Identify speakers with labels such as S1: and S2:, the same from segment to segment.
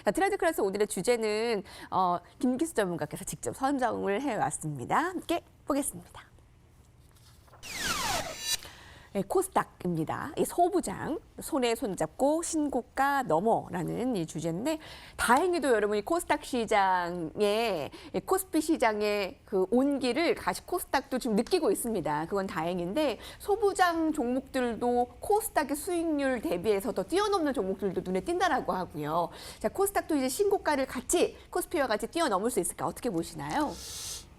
S1: 자, 트렌드 클래스 오늘의 주제는 김기수 전문가께서 직접 선정을 해왔습니다. 함께 보겠습니다. 네, 코스닥입니다. 이 소부장, 손에 손잡고 신고가 넘어라는 이 주제인데 다행히도 여러분이 코스닥 시장의 코스피 시장의 그 온기를 다시 코스닥도 지금 느끼고 있습니다. 그건 다행인데 소부장 종목들도 코스닥의 수익률 대비해서 더 뛰어넘는 종목들도 눈에 띈다라고 하고요. 자, 코스닥도 이제 신고가를 같이 코스피와 같이 뛰어넘을 수 있을까 어떻게 보시나요?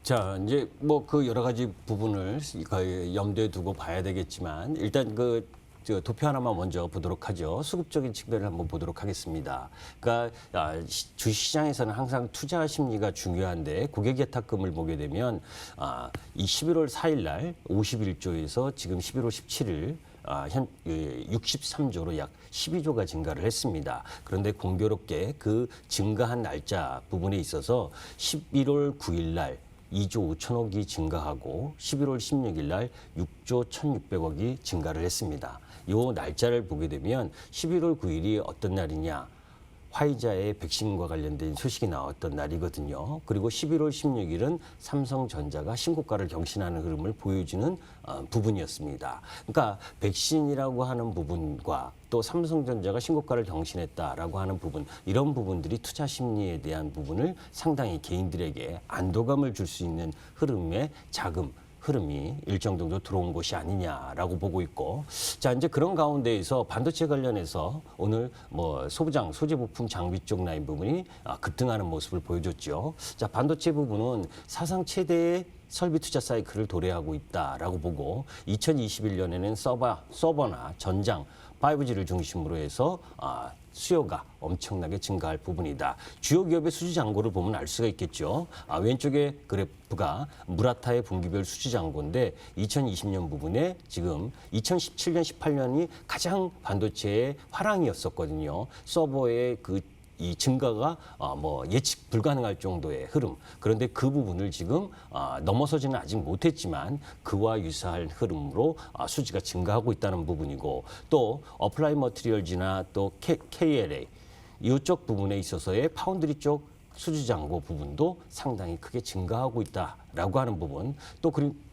S2: 자, 이제 뭐 그 여러 가지 부분을 염두에 두고 봐야 되겠지만 일단 저 도표 하나만 먼저 보도록 하죠. 수급적인 측면을 한번 보도록 하겠습니다. 그러니까 주식시장에서는 항상 투자 심리가 중요한데 고객 예탁금을 보게 되면 이 11월 4일 날 51조에서 지금 11월 17일 현 63조로 약 12조가 증가를 했습니다. 그런데 공교롭게 그 증가한 날짜 부분에 있어서 11월 9일 날 2조 5천억이 증가하고 11월 16일 날 6조 1,600억이 증가를 했습니다. 이 날짜를 보게 되면 11월 9일이 어떤 날이냐? 화이자의 백신과 관련된 소식이 나왔던 날이거든요. 그리고 11월 16일은 삼성전자가 신고가를 경신하는 흐름을 보여주는 부분이었습니다. 그러니까 백신이라고 하는 부분과 또 삼성전자가 신고가를 경신했다라고 하는 부분, 이런 부분들이 투자 심리에 대한 부분을 상당히 개인들에게 안도감을 줄 수 있는 흐름의 흐름이 일정 정도 들어온 것이 아니냐라고 보고 있고, 자, 이제 그런 가운데에서 반도체 관련해서 오늘 뭐 소부장, 소재 부품 장비 쪽 라인 부분이 급등하는 모습을 보여줬죠. 자, 반도체 부분은 사상 최대의 설비 투자 사이클을 도래하고 있다라고 보고 2021년에는 서버나 전장, 5G를 중심으로 해서 수요가 엄청나게 증가할 부분이다. 주요 기업의 수주 잔고를 보면 알 수가 있겠죠. 왼쪽에 그래프가 무라타의 분기별 수주 잔고인데 2020년 부분에 지금 2017년, 18년이 가장 반도체의 화랑이었었거든요. 서버의 이 증가가 뭐 예측 불가능할 정도의 흐름. 그런데 그 부분을 지금 넘어서지는 아직 못했지만 그와 유사한 흐름으로 수지가 증가하고 있다는 부분이고, 또 어플라이 머티리얼즈나 또 KLA 이쪽 부분에 있어서의 파운드리 쪽 수주 잔고 부분도 상당히 크게 증가하고 있다라고 하는 부분. 또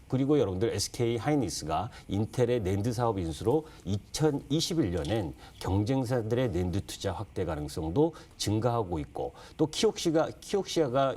S2: 그리고 여러분들 SK 하이닉스가 인텔의 낸드 사업 인수로 2021년엔 경쟁사들의 낸드 투자 확대 가능성도 증가하고 있고, 또 키옥시아가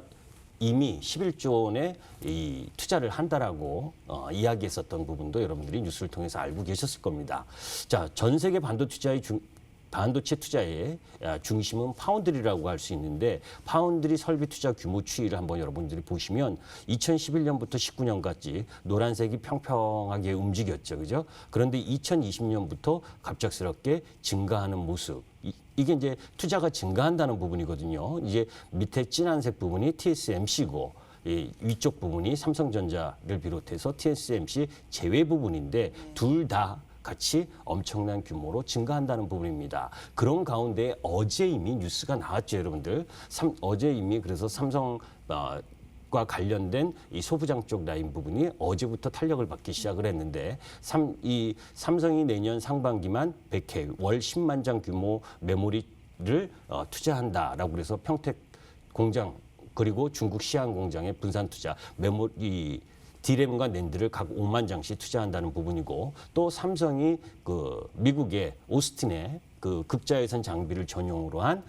S2: 이미 11조 원의 이 투자를 한다라고 이야기했었던 부분도 여러분들이 뉴스를 통해서 알고 계셨을 겁니다. 자, 전 세계 반도체 투자의 중심은 파운드리라고 할 수 있는데, 파운드리 설비 투자 규모 추이를 한번 여러분들이 보시면 2011년부터 19년까지 노란색이 평평하게 움직였죠. 그죠? 그런데 2020년부터 갑작스럽게 증가하는 모습. 이게 이제 투자가 증가한다는 부분이거든요. 이제 밑에 진한색 부분이 TSMC고 이 위쪽 부분이 삼성전자를 비롯해서 TSMC 제외 부분인데 둘 다 같이 엄청난 규모로 증가한다는 부분입니다. 그런 가운데 어제 이미 뉴스가 나왔죠, 여러분들. 어제 이미 그래서 삼성과 관련된 이 소부장 쪽 라인 부분이 어제부터 탄력을 받기 시작을 했는데, 이 삼성이 내년 상반기만 100회 월 10만 장 규모 메모리를 투자한다라고 그래서 평택 공장 그리고 중국 시안 공장의 분산 투자 메모리 디램과 낸드를 각 5만 장씩 투자한다는 부분이고, 또 삼성이 미국의 오스틴에 극자외선 장비를 전용으로 한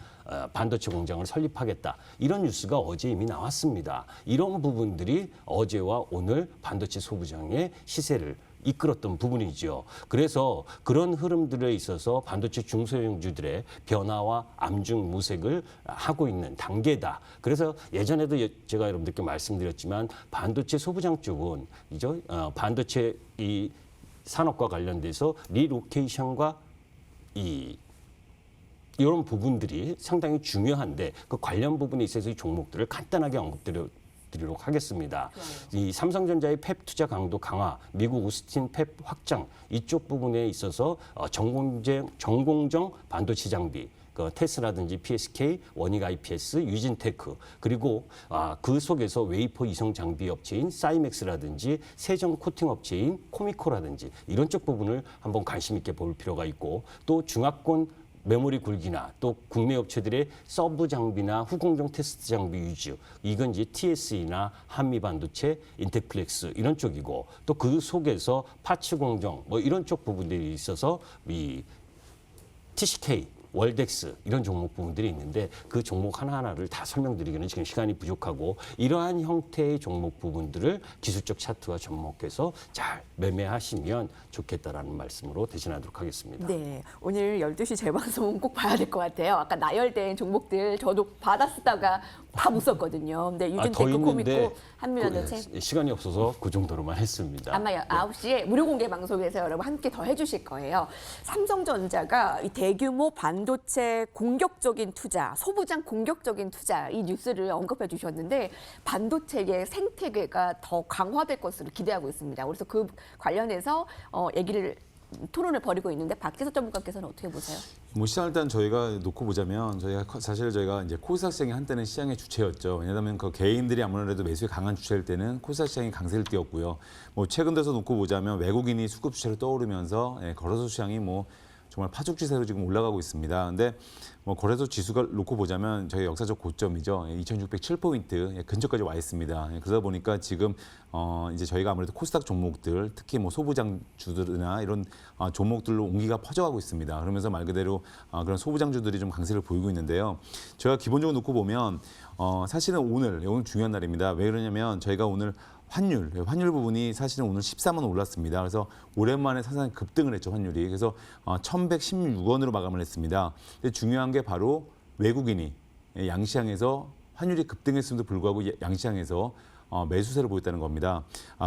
S2: 반도체 공장을 설립하겠다. 이런 뉴스가 어제 이미 나왔습니다. 이런 부분들이 어제와 오늘 반도체 소부장의 시세를 이끌었던 부분이죠. 그래서 그런 흐름들에 있어서 반도체 중소형주들의 변화와 암중무색을 하고 있는 단계다. 그래서 예전에도 제가 여러분들께 말씀드렸지만 반도체 소부장 쪽은 반도체 이 산업과 관련돼서 리로케이션과 이런 부분들이 상당히 중요한데 그 관련 부분에 있어서 이 종목들을 간단하게 드리도록 하겠습니다. 이 삼성전자의 팹 투자 강도 강화, 미국 오스틴 팹 확장 이쪽 부분에 있어서 전공정 반도체 장비, 테스라든지 PSK, 원익 IPS, 유진테크, 그리고 그 속에서 웨이퍼 이성 장비 업체인 사이맥스라든지 세정 코팅 업체인 코미코라든지 이런 쪽 부분을 한번 관심 있게 볼 필요가 있고, 또 중화권 메모리 굴기나 또 국내 업체들의 서브 장비나 후공정 테스트 장비 위주, 이건 이제 TSE나 한미 반도체, 인텍플렉스 이런 쪽이고 또 그 속에서 파츠 공정 뭐 이런 쪽 부분들이 있어서 이 TCK, 월덱스 이런 종목 부분들이 있는데 그 종목 하나하나를 다 설명드리기는 지금 시간이 부족하고 이러한 형태의 종목 부분들을 기술적 차트와 접목해서 잘 매매하시면 좋겠다라는 말씀으로 대신하도록 하겠습니다.
S1: 네, 오늘 12시 재방송 꼭 봐야 될 것 같아요. 아까 나열된 종목들 저도 받았다가 다 못 썼거든요. 근데
S2: 더
S1: 유진테크콤
S2: 있는데
S1: 있고 한미반도체
S2: 시간이 없어서 그 정도로만 했습니다.
S1: 아마 9시에 무료 공개 방송에서 여러분 함께 더 해주실 거예요. 삼성전자가 이 대규모 반도체 공격적인 투자, 소부장 공격적인 투자 이 뉴스를 언급해 주셨는데 반도체의 생태계가 더 강화될 것으로 기대하고 있습니다. 그래서 그 관련해서 토론을 벌이고 있는데 박재석 전문가께서는 어떻게 보세요?
S3: 뭐 시장 일단 저희가 놓고 보자면 저희가 이제 코스닥 시장이 한때는 시장의 주체였죠. 왜냐하면 그 개인들이 아무래도 매수에 강한 주체일 때는 코스닥 시장이 강세를 띄었고요. 뭐 최근 들어서 놓고 보자면 외국인이 수급 주체로 떠오르면서 거래소 시장이 뭐 정말 파죽지세로 지금 올라가고 있습니다. 근데 뭐 거래소 지수가 놓고 보자면 저희 역사적 고점이죠. 2,607포인트 근처까지 와 있습니다. 그러다 보니까 지금 이제 저희가 아무래도 코스닥 종목들, 특히 뭐 소부장주들이나 이런 종목들로 온기가 퍼져가고 있습니다. 그러면서 말 그대로 그런 소부장주들이 좀 강세를 보이고 있는데요. 저희가 기본적으로 놓고 보면 사실은 오늘 중요한 날입니다. 왜 그러냐면 저희가 오늘 환율 부분이 사실은 오늘 14만 원 올랐습니다. 그래서 오랜만에 상당히 급등을 했죠, 환율이. 그래서 1,116원으로 마감을 했습니다. 근데 중요한 게 바로 외국인이 양시장에서 환율이 급등했음에도 불구하고 양시장에서 매수세를 보였다는 겁니다.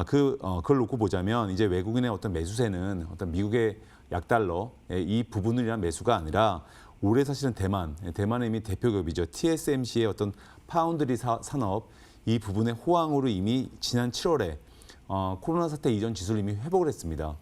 S3: 그걸 놓고 보자면 이제 외국인의 어떤 매수세는 어떤 미국의 약달러 이 부분을 위한 매수가 아니라 올해 사실은 대만의 이미 대표 기업이죠. TSMC의 어떤 파운드리 산업 이 부분의 호황으로 이미 지난 7월에 코로나 사태 이전 지수를 이미 회복을 했습니다.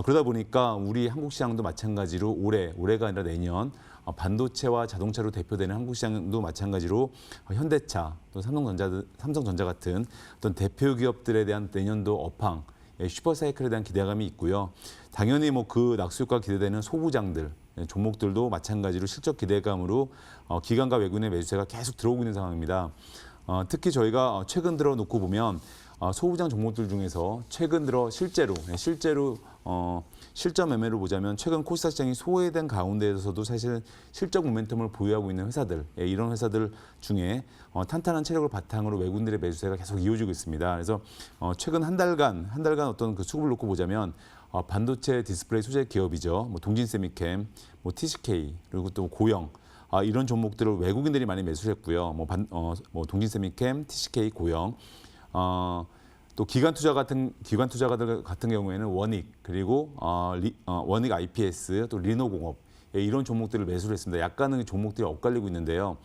S3: 그러다 보니까 우리 한국 시장도 마찬가지로 올해가 아니라 내년 반도체와 자동차로 대표되는 한국 시장도 마찬가지로 현대차, 또 삼성전자 같은 어떤 대표 기업들에 대한 내년도 업황, 슈퍼사이클에 대한 기대감이 있고요. 당연히 뭐 그 낙수 효과가 기대되는 소부장들, 종목들도 마찬가지로 실적 기대감으로 기관과 외국인의 매수세가 계속 들어오고 있는 상황입니다. 특히 저희가 최근 들어 놓고 보면 소부장 종목들 중에서 최근 들어 실제로 실적 매매를 보자면 최근 코스닥 시장이 소외된 가운데에서도 사실 실적 모멘텀을 보유하고 있는 회사들 이런 회사들 중에 탄탄한 체력을 바탕으로 외국인들의 매수세가 계속 이어지고 있습니다. 그래서 최근 한 달간 어떤 그 수급을 놓고 보자면 반도체 디스플레이 소재 기업이죠. 뭐 동진세미캠, 뭐 TCK 그리고 또 고영 이런 종목들을 외국인들이 많이 매수를 했고요. 뭐 동진세미캠, TCK, 고영, 또 기관 투자가들 같은 경우에는 원익 그리고 원익 IPS 또 리노공업 이런 종목들을 매수를 했습니다. 약간은 종목들이 엇갈리고 있는데요.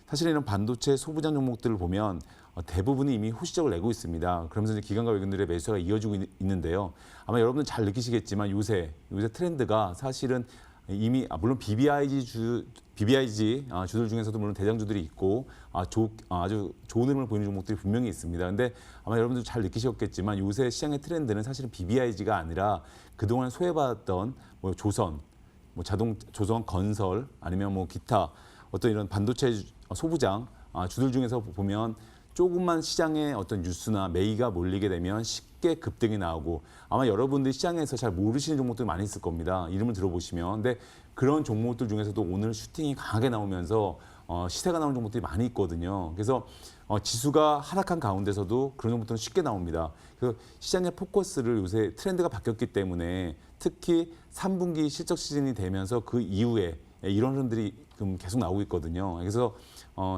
S3: 사실 이런 반도체 소부장 종목들을 보면 대부분이 이미 호시적을 내고 있습니다. 그러면서 이제 기관과 외국인들의 매수가 이어지고 있는데요. 아마 여러분들 잘 느끼시겠지만 요새 트렌드가 사실은 이미 물론 BBIG 주들 중에서도 물론 대장주들이 있고 아주 좋은 흐름을 보이는 종목들이 분명히 있습니다. 근데 아마 여러분들 잘 느끼셨겠지만 요새 시장의 트렌드는 사실은 BBIG가 아니라 그동안 소외받았던 뭐 조선, 조선 건설 아니면 뭐 기타 어떤 이런 반도체 소부장 주들 중에서 보면 조금만 시장에 어떤 뉴스나 매이가 몰리게 되면 쉽게 급등이 나오고 아마 여러분들이 시장에서 잘 모르시는 종목들 많이 있을 겁니다. 이름을 들어보시면. 근데 그런 종목들 중에서도 오늘 슈팅이 강하게 나오면서 시세가 나오는 종목들이 많이 있거든요. 그래서 지수가 하락한 가운데서도 그런 종목들은 쉽게 나옵니다. 그래서 시장의 포커스를 요새 트렌드가 바뀌었기 때문에 특히 3분기 실적 시즌이 되면서 그 이후에 이런 흐름들이 지금 계속 나오고 있거든요. 그래서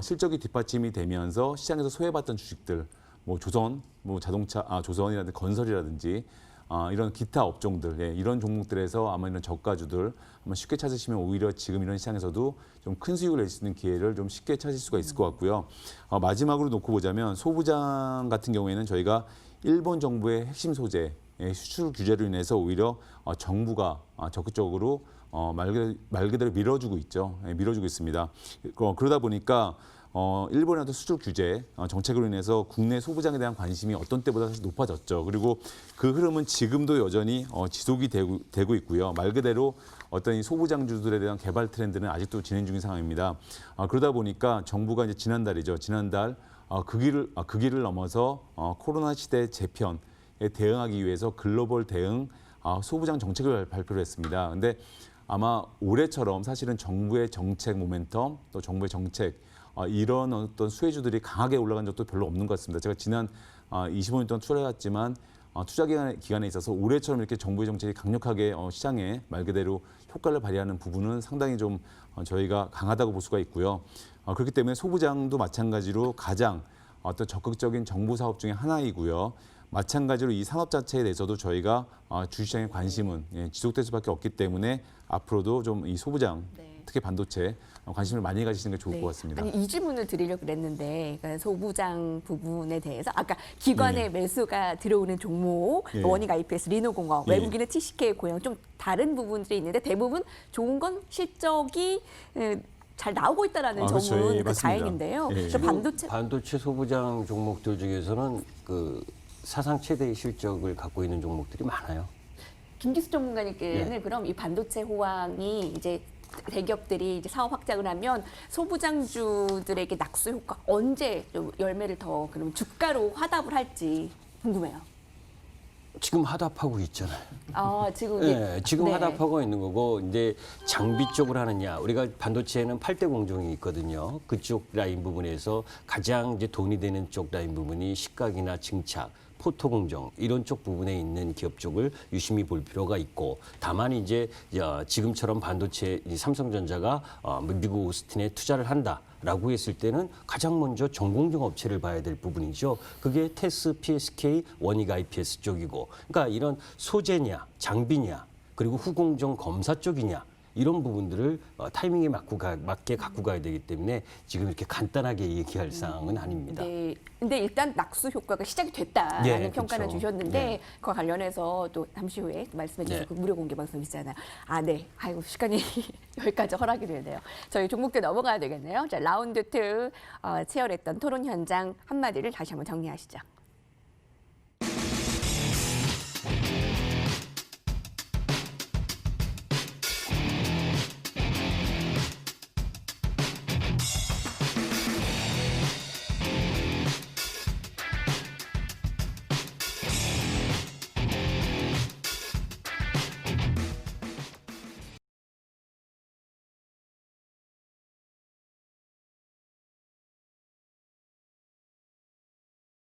S3: 실적이 뒷받침이 되면서 시장에서 소외받던 주식들, 뭐 조선, 뭐 자동차, 조선이라든지 건설이라든지 이런 기타 업종들, 이런 종목들에서 아마 이런 저가주들 아마 쉽게 찾으시면 오히려 지금 이런 시장에서도 좀 큰 수익을 낼 수 있는 기회를 좀 쉽게 찾을 수가 있을 것 같고요. 마지막으로 놓고 보자면 소부장 같은 경우에는 저희가 일본 정부의 핵심 소재, 수출 규제로 인해서 오히려 정부가 적극적으로 말 그대로 밀어주고 있죠. 밀어주고 있습니다. 그러다 보니까 일본의 어떤 수출 규제 정책으로 인해서 국내 소부장에 대한 관심이 어떤 때보다 사실 높아졌죠. 그리고 그 흐름은 지금도 여전히 지속이 되고 있고요. 말 그대로 어떤 이 소부장주들에 대한 개발 트렌드는 아직도 진행 중인 상황입니다. 그러다 보니까 정부가 이제 지난달 그 길을 넘어서 코로나 시대 재편에 대응하기 위해서 글로벌 대응 소부장 정책을 발표를 했습니다. 근데 아마 올해처럼 사실은 정부의 정책 모멘텀 또 정부의 정책 이런 어떤 수혜주들이 강하게 올라간 적도 별로 없는 것 같습니다. 제가 지난 25년 동안 투자해왔지만 투자 기간에 있어서 올해처럼 이렇게 정부의 정책이 강력하게 시장에 말 그대로 효과를 발휘하는 부분은 상당히 좀 저희가 강하다고 볼 수가 있고요. 그렇기 때문에 소부장도 마찬가지로 가장 어떤 적극적인 정부 사업 중에 하나이고요. 마찬가지로 이 산업 자체에 대해서도 저희가 주시장의 관심은 지속될 수밖에 없기 때문에 앞으로도 좀 이 소부장 특히 반도체 관심을 많이 가지시는 게 좋을 것 같습니다.
S1: 아니, 이 질문을 드리려고 그랬는데 그러니까 소부장 부분에 대해서 아까 기관의 매수가 들어오는 종목,
S3: 예.
S1: 원익 IPS, 리노공업,
S3: 예.
S1: 외국인은 TCK 고용 좀 다른 부분들이 있는데 대부분 좋은 건 실적이 잘 나오고 있다라는
S3: 그렇죠.
S1: 점은
S3: 예,
S1: 그
S3: 맞습니다.
S1: 다행인데요.
S3: 예.
S1: 그래서
S2: 반도체 소부장 종목들 중에서는 그 사상 최대의 실적을 갖고 있는 종목들이 많아요.
S1: 김기수 전문가님께는
S2: 예.
S1: 그럼 이 반도체 호황이 이제 대기업들이 이제 사업 확장을 하면 소부장주들에게 낙수 효과 언제 좀 열매를 더 그럼 주가로 화답을 할지 궁금해요.
S2: 지금 하답하고 있잖아요.
S1: 지금
S2: 지금
S1: 네.
S2: 하답하고 있는 거고 이제 장비 쪽으로 하느냐 우리가 반도체에는 8대 공정이 있거든요. 그쪽 라인 부분에서 가장 이제 돈이 되는 쪽 라인 부분이 식각이나 증착, 포토 공정 이런 쪽 부분에 있는 기업 쪽을 유심히 볼 필요가 있고 다만 이제 지금처럼 반도체 이 삼성전자가 미국 오스틴에 투자를 한다라고 했을 때는 가장 먼저 전공정 업체를 봐야 될 부분이죠. 그게 테스, PSK, 원익 IPS 쪽이고 그러니까 이런 소재냐, 장비냐 그리고 후공정 검사 쪽이냐 이런 부분들을 타이밍에 맞게 갖고 가야 되기 때문에 지금 이렇게 간단하게 얘기할 사항은 아닙니다.
S1: 네. 근데 일단 낙수 효과가 시작이 됐다라는
S2: 예,
S1: 평가를
S2: 그렇죠.
S1: 주셨는데
S2: 예.
S1: 그와 관련해서 또 잠시 후에 말씀해 주실
S2: 네.
S1: 그 무료 공개 방송 있잖아요. 네. 아이고 시간이 여기까지 허락이 되네요. 저희 종목들 넘어가야 되겠네요. 자, 라운드 2 치열했던 토론 현장 한마디를 다시 한번 정리하시죠.